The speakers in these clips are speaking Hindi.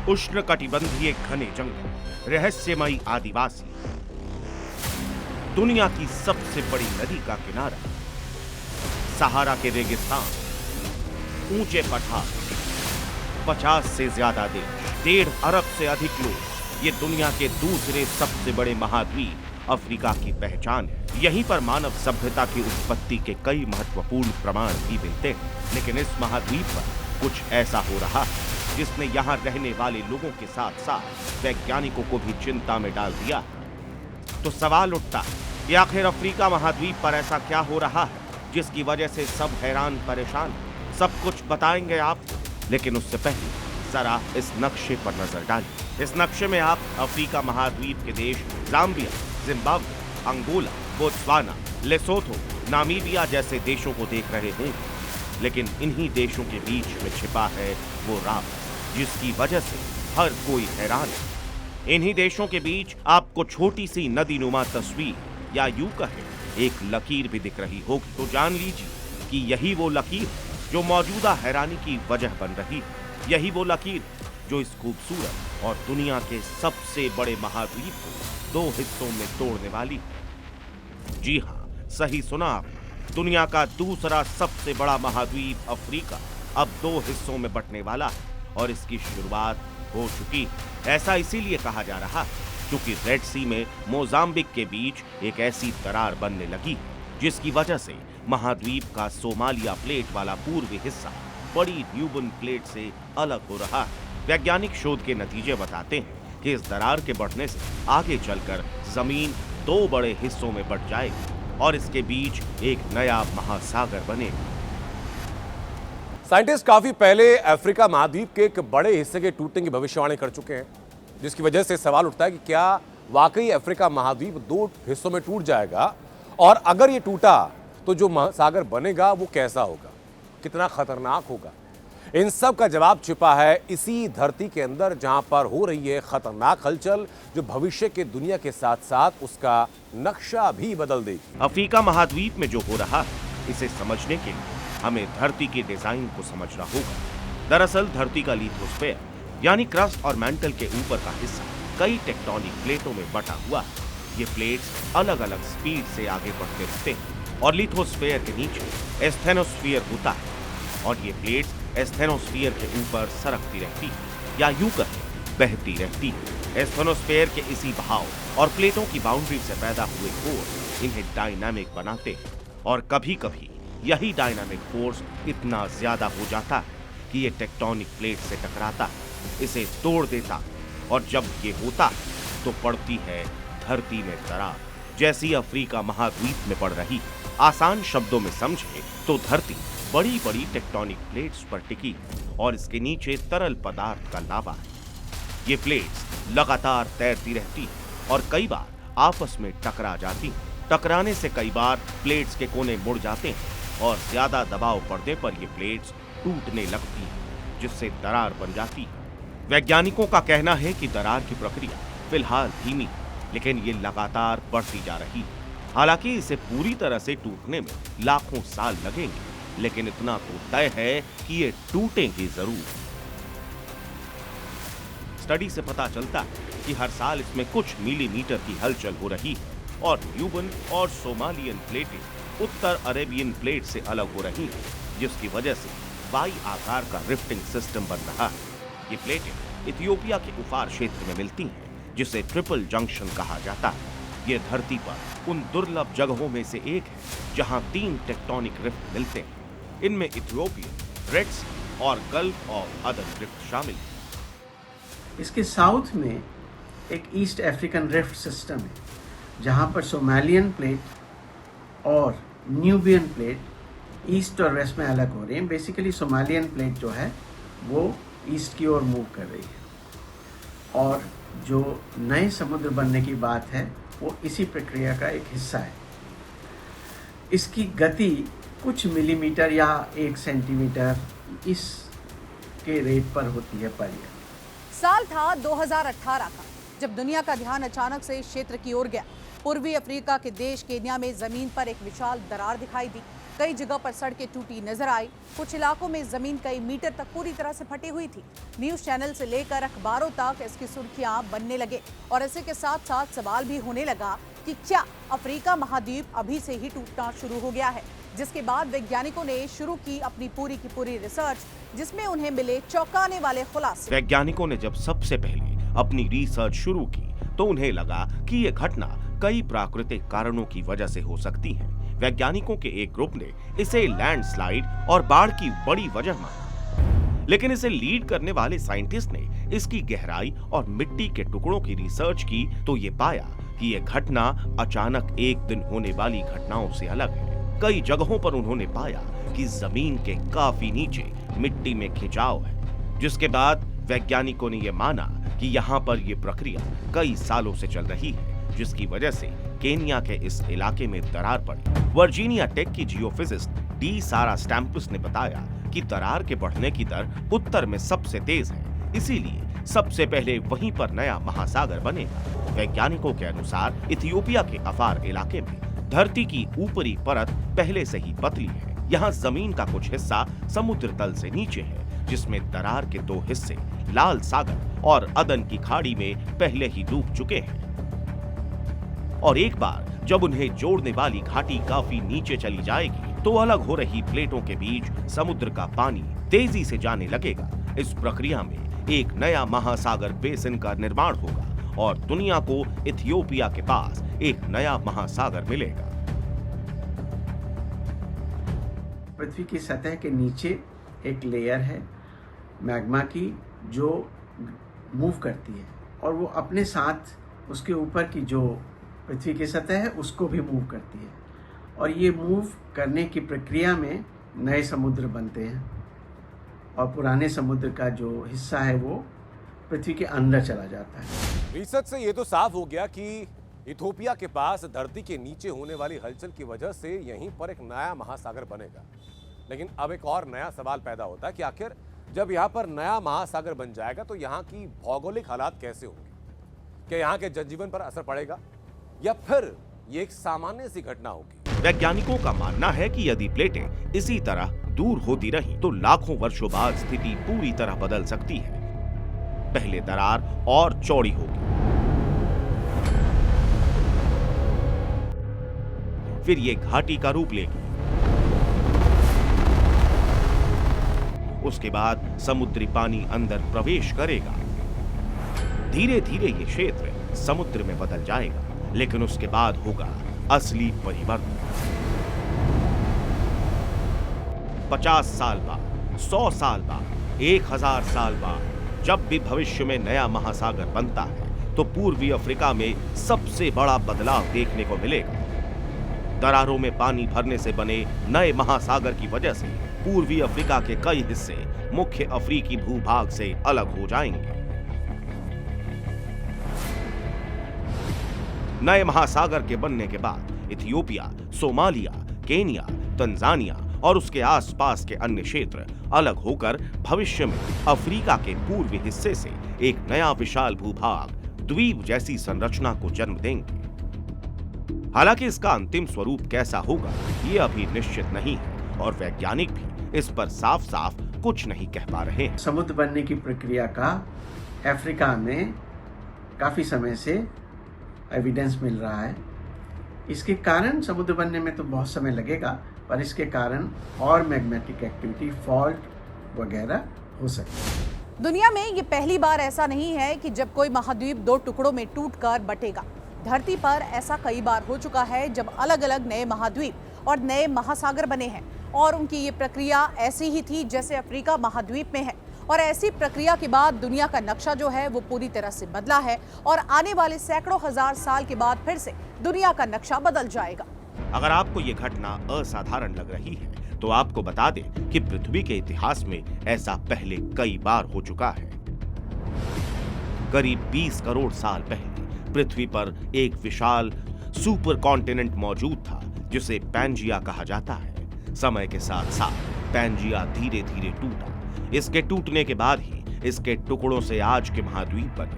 उष्णकटिबंधीय घने जंगल, रहस्यमयी आदिवासी, दुनिया की सबसे बड़ी नदी का किनारा, सहारा के रेगिस्तान, ऊंचे पठार, 50 से ज्यादा देश, 1.5 अरब से अधिक लोग, ये दुनिया के दूसरे सबसे बड़े महाद्वीप अफ्रीका की पहचान है। यहीं पर मानव सभ्यता की उत्पत्ति के कई महत्वपूर्ण प्रमाण भी मिलते हैं। लेकिन इस महाद्वीप पर कुछ ऐसा हो रहा है जिसने यहाँ रहने वाले लोगों के साथ साथ वैज्ञानिकों को भी चिंता में डाल दिया। तो सवाल उठता है कि आखिर अफ्रीका महाद्वीप पर ऐसा क्या हो रहा है जिसकी वजह से सब हैरान परेशान। सब कुछ बताएंगे आपको, लेकिन उससे पहले जरा इस नक्शे पर नजर डालिए। इस नक्शे में आप अफ्रीका महाद्वीप के देश Zambia, Zimbabwe, Angola, Botswana, Lesotho, Namibia जैसे देशों को देख रहे होंगे। लेकिन इन्हीं देशों के बीच में छिपा है वो राज जिसकी वजह से हर कोई हैरान है। इन्हीं देशों के बीच आपको छोटी सी नदी नुमा तस्वीर या यूं कहे एक लकीर भी दिख रही होगी। तो जान लीजिए कि यही वो लकीर जो मौजूदा हैरानी की वजह बन रही है। यही वो लकीर जो इस खूबसूरत और दुनिया के सबसे बड़े महाद्वीप को 2 हिस्सों में तोड़ने वाली है। जी हाँ, सही सुना आपने। दुनिया का दूसरा सबसे बड़ा महाद्वीप अफ्रीका अब 2 हिस्सों में बंटने वाला है और इसकी शुरुआत हो चुकी है। ऐसा इसीलिए कहा जा रहा है क्योंकि रेड सी में मोजाम्बिक के बीच एक ऐसी दरार बनने लगी जिसकी वजह से महाद्वीप का सोमालिया प्लेट वाला पूर्वी हिस्सा बड़ी न्यूबन प्लेट से अलग हो रहा है। वैज्ञानिक शोध के नतीजे बताते हैं कि इस दरार के बढ़ने से आगे चलकर जमीन 2 बड़े हिस्सों में बंट जाएगी और इसके बीच एक नया महासागर बनेगा। साइंटिस्ट काफी पहले अफ्रीका महाद्वीप के एक बड़े हिस्से के टूटने की भविष्यवाणी कर चुके हैं, जिसकी वजह से सवाल उठता है कि क्या वाकई अफ्रीका महाद्वीप 2 हिस्सों में टूट जाएगा, और अगर ये टूटा तो जो महासागर बनेगा वो कैसा होगा, कितना खतरनाक होगा। इन सब का जवाब छिपा है इसी धरती के अंदर, जहां पर हो रही है खतरनाक हलचल जो भविष्य के दुनिया के साथ साथ उसका नक्शा भी बदल देगी। अफ्रीका महाद्वीप में जो हो रहा है इसे समझने के लिए हमें धरती के डिजाइन को समझना होगा। दरअसल धरती का लिथोस्फीयर यानी क्रस्ट और मैंटल के ऊपर का हिस्सा कई टेक्टोनिक प्लेटों में बटा हुआ है। ये प्लेट्स अलग अलग स्पीड से आगे बढ़ते रहते हैं और लिथोस्फीयर के नीचे एस्थेनोस्फीयर होता है और ये प्लेट्स एस्थेनोस्फीयर के ऊपर सरकती रहती है या यूं कहें बहती रहती है। एस्थेनोस्फीयर के इसी बहाव और प्लेटों की बाउंड्री से पैदा हुए फोर्स इन्हें डायनामिक बनाते हैं और कभी कभी यही डायनामिक फोर्स इतना ज्यादा हो जाता है कि ये टेक्टोनिक प्लेट से टकराता है, इसे तोड़ देता है और जब ये होता है तो पड़ती है धरती में दरार, जैसी अफ्रीका महाद्वीप में पड़ रही। आसान शब्दों में समझे तो धरती बड़ी बड़ी टेक्टोनिक प्लेट्स पर टिकी और इसके नीचे तरल पदार्थ का लावा है। ये प्लेट्स लगातार तैरती रहती और कई बार आपस में टकरा जाती। टकराने से कई बार प्लेट्स के कोने मुड़ जाते हैं और ज्यादा दबाव पड़ने पर ये प्लेट्स टूटने लगती हैं, जिससे दरार बन जाती है। वैज्ञानिकों का कहना है कि दरार की प्रक्रिया फिलहाल धीमी है, लेकिन ये लगातार बढ़ती जा रही है। हालांकि इसे पूरी तरह से टूटने में लाखों साल लगेंगे, लेकिन इतना तो तय है कि ये टूटेंगे जरूर। स्टडी से पता चलता है कि हर साल इसमें कुछ मिलीमीटर की हलचल हो रही है और न्यूबन और सोमालियन प्लेटें उत्तर अरेबियन प्लेट से अलग हो रही हैं, जिसकी वजह से वाई आकार का रिफ्टिंग सिस्टम बन रहा है। ये प्लेटें इथियोपिया के उफार क्षेत्र में मिलती हैं, जिसे ट्रिपल जंक्शन कहा जाता है। ये धरती पर उन दुर्लभ जगहों में से एक है जहां 3 टेक्टोनिक रिफ्ट मिलते हैं। इनमें इथियोपियन, रेड सी और गल्फ ऑफ अदन रिफ्ट शामिल है। इसके साउथ में एक ईस्ट अफ्रीकन रिफ्ट सिस्टम है, जहां पर सोमालियन प्लेट और न्यूबियन प्लेट ईस्ट और वेस्ट में अलग हो रही हैं। बेसिकली सोमालियन प्लेट जो है वो ईस्ट की ओर मूव कर रही है और जो नए समुद्र बनने की बात है वो इसी प्रक्रिया का एक हिस्सा है। इसकी गति कुछ मिलीमीटर या 1 सेंटीमीटर इस के रेट पर होती है पर ईयर। साल था 2018 का, जब दुनिया का ध्यान अचानक से इस क्षेत्र की ओर गया। पूर्वी अफ्रीका के देश केन्या में जमीन पर एक विशाल दरार दिखाई दी। कई जगह पर सड़कें टूटी नजर आई। कुछ इलाकों में जमीन कई मीटर तक पूरी तरह से फटी हुई थी। न्यूज चैनल से लेकर अखबारों तक इसकी सुर्खियां बनने लगे और इसी के साथ साथ सवाल भी होने लगा कि क्या अफ्रीका महाद्वीप अभी से ही टूटना शुरू हो गया है, जिसके बाद वैज्ञानिकों ने शुरू की अपनी पूरी की पूरी रिसर्च, जिसमें उन्हें मिले चौंकाने वाले खुलासे। वैज्ञानिकों ने जब सबसे पहले अपनी रिसर्च शुरू की तो उन्हें लगा कि ये घटना कई प्राकृतिक कारणों की वजह से हो सकती है। वैज्ञानिकों के एक ग्रुप ने इसे लैंडस्लाइड और बाढ़ की बड़ी वजह माना, लेकिन इसे लीड करने वाले साइंटिस्ट ने इसकी गहराई और मिट्टी के टुकड़ों की रिसर्च की तो ये पाया कि ये घटना अचानक एक दिन होने वाली घटनाओं से अलग है। कई जगहों पर उन्होंने पाया कि जमीन के काफी नीचे मिट्टी में खिंचाव है, जिसके बाद वैज्ञानिकों ने यह माना कि यहाँ पर यह प्रक्रिया कई सालों से चल रही है, जिसकी वजह से केनिया के इस इलाके में दरार पड़ी। वर्जीनिया टेक की जियोफिजिस्ट डी सारा स्टैम्पस ने बताया कि दरार के बढ़ने की दर उत्तर में सबसे तेज है, इसीलिए सबसे पहले वहीं पर नया महासागर बनेगा। वैज्ञानिकों के अनुसार इथियोपिया के अफार इलाके में धरती की ऊपरी परत पहले से ही पतली है। यहाँ जमीन का कुछ हिस्सा समुद्र तल से नीचे है, जिसमें दरार के दो हिस्से लाल सागर और अदन की खाड़ी में पहले ही डूब चुके हैं। और एक बार जब उन्हें जोड़ने वाली घाटी काफी नीचे चली जाएगी तो अलग हो रही प्लेटों के बीच समुद्र का पानी तेजी से जाने लगेगा। इस प्रक्रिया में एक नया महासागर बेसिन का निर्माण होगा और दुनिया को इथियोपिया के पास एक नया महासागर मिलेगा। पृथ्वी की सतह के नीचे एक लेयर है मैग्मा की जो मूव करती है और वो अपने साथ उसके ऊपर की जो पृथ्वी की सतह है उसको भी मूव करती है और ये मूव करने की प्रक्रिया में नए समुद्र बनते हैं और पुराने समुद्र का जो हिस्सा है वो पृथ्वी के अंदर चला जाता है। रिसर्च से ये तो साफ हो गया कि इथियोपिया के पास धरती के नीचे होने वाली हलचल की वजह से यहीं पर एक नया महासागर बनेगा। लेकिन अब एक और नया सवाल पैदा होता है कि आखिर जब यहाँ पर नया महासागर बन जाएगा तो यहाँ की भौगोलिक हालात कैसे होंगे? क्या यहाँ के जनजीवन पर असर पड़ेगा या फिर ये एक सामान्य सी घटना होगी? वैज्ञानिकों का मानना है कि यदि प्लेटें इसी तरह दूर होती रहीं तो लाखों वर्षों बाद स्थिति पूरी तरह बदल सकती है। पहले दरार और चौड़ी होगी, फिर ये घाटी का रूप लेगी, उसके बाद समुद्री पानी अंदर प्रवेश करेगा। धीरे धीरे ये क्षेत्र समुद्र में बदल जाएगा, लेकिन उसके बाद होगा असली परिवर्तन। 50 साल बाद, 100 साल बाद, 1000 साल बाद जब भी भविष्य में नया महासागर बनता है तो पूर्वी अफ्रीका में सबसे बड़ा बदलाव देखने को मिलेगा। दरारों में पानी भरने से बने नए महासागर की वजह से पूर्वी अफ्रीका के कई हिस्से मुख्य अफ्रीकी भूभाग से अलग हो जाएंगे। नए महासागर के बनने के बाद इथियोपिया, सोमालिया, केनिया, तंजानिया और उसके आसपास के अन्य क्षेत्र अलग होकर भविष्य में अफ्रीका के पूर्वी हिस्से से एक नया विशाल भूभाग, द्वीप जैसी संरचना को जन्म देंगे। हालांकि इसका अंतिम स्वरूप कैसा होगा ये अभी निश्चित नहीं है और वैज्ञानिक भी इस पर साफ साफ कुछ नहीं कह पा रहे हैं। समुद्र बनने की प्रक्रिया का अफ्रीका में काफी समय से एविडेंस मिल रहा है। इसके कारण समुद्र बनने में तो बहुत समय लगेगा, पर इसके कारण और मैग्मेटिक एक्टिविटी, फॉल्ट वगैरह हो सकती है। दुनिया में ये पहली बार ऐसा नहीं है कि जब कोई महाद्वीप दो टुकड़ों में टूटकर बटेगा। धरती पर ऐसा कई बार हो चुका है जब अलग अलग नए महाद्वीप और नए महासागर बने हैं और उनकी ये प्रक्रिया ऐसी ही थी जैसे अफ्रीका महाद्वीप में है। और ऐसी प्रक्रिया के बाद दुनिया का नक्शा जो है वो पूरी तरह से बदला है और आने वाले सैकड़ों हजार साल के बाद फिर से दुनिया का नक्शा बदल जाएगा। अगर आपको ये घटना असाधारण लग रही है तो आपको बता दें कि पृथ्वी के इतिहास में ऐसा पहले कई बार हो चुका है। करीब 20 करोड़ साल पहले पृथ्वी पर एक विशाल सुपर कॉन्टिनेंट मौजूद था जिसे पैंजिया कहा जाता है। समय के साथ साथ पैंजिया धीरे धीरे टूटा। इसके टूटने के बाद ही इसके टुकड़ों से आज के महाद्वीप बने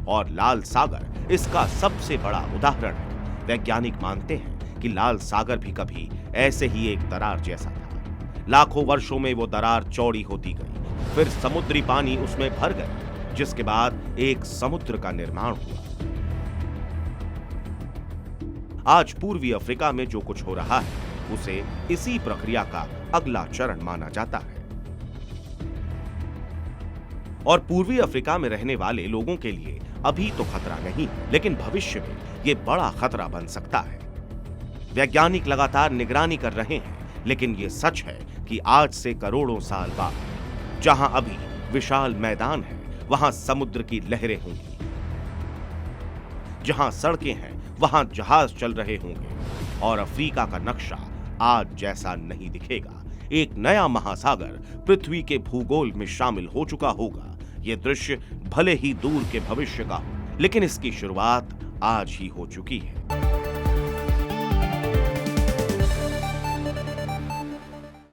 और लाल सागर इसका सबसे बड़ा उदाहरण है। वैज्ञानिक मानते हैं कि लाल सागर भी कभी ऐसे ही एक दरार जैसा था। लाखों वर्षों में वो दरार चौड़ी होती गई, फिर समुद्री पानी उसमें भर गए, जिसके बाद एक समुद्र का निर्माण हुआ। आज पूर्वी अफ्रीका में जो कुछ हो रहा है उसे इसी प्रक्रिया का अगला चरण माना जाता है। और पूर्वी अफ्रीका में रहने वाले लोगों के लिए अभी तो खतरा नहीं, लेकिन भविष्य में यह बड़ा खतरा बन सकता है। वैज्ञानिक लगातार निगरानी कर रहे हैं, लेकिन यह सच है कि आज से करोड़ों साल बाद जहां अभी विशाल मैदान है, वहां समुद्र की लहरें होंगी। जहां सड़कें हैं, वहां जहाज चल रहे होंगे और अफ्रीका का नक्शा आज जैसा नहीं दिखेगा। एक नया महासागर पृथ्वी के भूगोल में शामिल हो चुका होगा। यह दृश्य भले ही दूर के भविष्य का हो, लेकिन इसकी शुरुआत आज ही हो चुकी है।